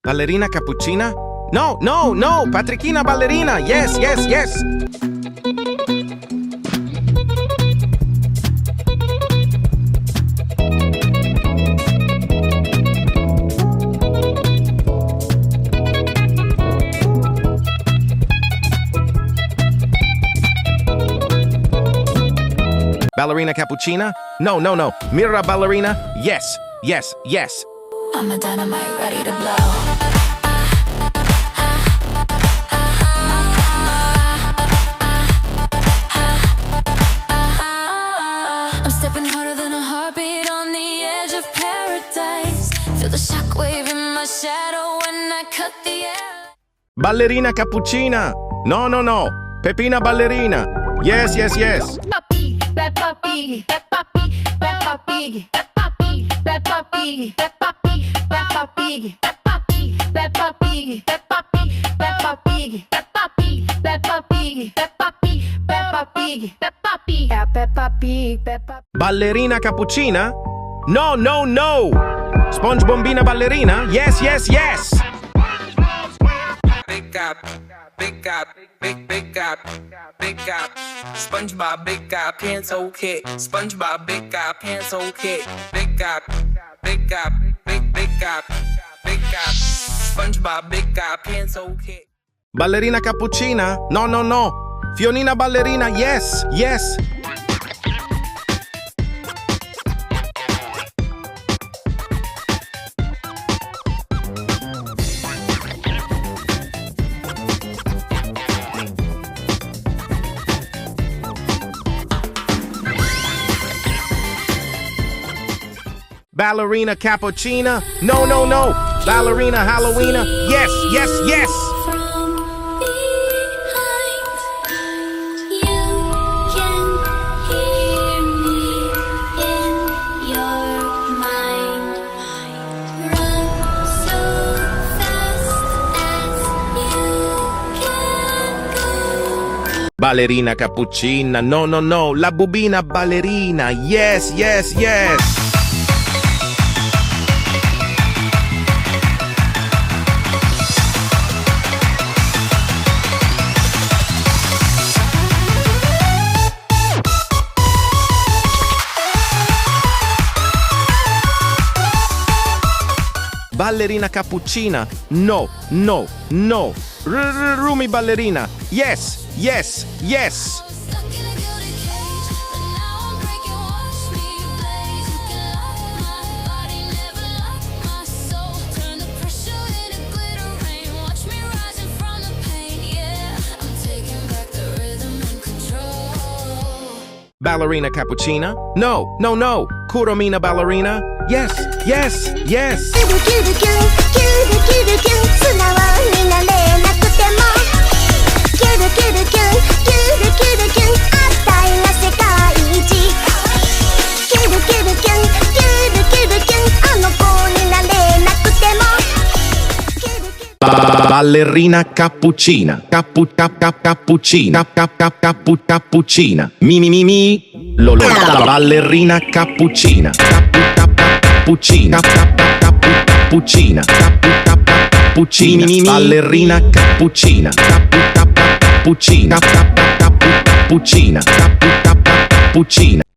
Ballerina Cappuccina? No, no, no! Patrickina Ballerina! Yes, yes, yes! Ballerina Cappuccina? No, no, no. Mira Ballerina? Yes, yes, yes. I'm a dynamite ready to blow. I'm stepping harder than a heartbeat on the edge of paradise. Feel the shockwave in my shadow when I cut the air. Ballerina Cappuccina! No, no, no. Peppina Ballerina! Yes, yes, yes. Peppa Pig, Peppa Pig, Peppa Pig, Peppa Pig, Peppa Pig, Peppa Pig, Peppa Pig, Peppa Pig, Peppa Pig, Peppa Pig, Peppa Pig, Peppa Pig, Peppa Pig, Peppa Pig, Peppa Pig, Peppa Pig, Peppa Pig, Peppa. Ballerina Cappuccina? No, no, no. SpongeBob Ballerina? Yes, yes, yes. Big up, big up, big up, big up. SpongeBob, big up, pants okay. SpongeBob, big up, pants okay. Big up, big up, big up, big up. SpongeBob, big up, pants okay. Ballerina Cappuccina? No, no, no. Fionina Ballerina? Yes, yes. Ballerina Cappuccina? No, no, no. Ballerina Halloweena? Yes, yes, yes. From behind, you can hear me in your mind. Run so fast as you can go. Ballerina Cappuccina? No, no, no. Labubina Ballerina? Yes, yes, yes. Ballerina Cappuccina? No, no, no. Rumi Ballerina? Yes, yes, yes. Stuck in a gilded cage, but now I'm breaking. Watch me blaze. You can lock my body, never lock my soul. Turn the pressure into glitter rain. Watch me rising from the pain. Yeah, I'm taking back the rhythm and control. Ballerina Cappuccina? No, no, no. Kuromi Ballerina? Yes, yes, yes. キュルキュルキュンキュルキュルキュン素直になれなくてもキュルキュルキュンキュルキュルキュンあったいが世界一キュルキュルキュンキュルキュルキュンあの子になれなくてもキュルキュル Ballerina Cappuccina? Cappuccina? Cappuccina? Mi? Lolo. Ballerina Cappuccina? Cappuccina? Cappuccina? Cappuccina? Ballerina Cappuccina? Cappuccina? Cappuccina? Cappuccina?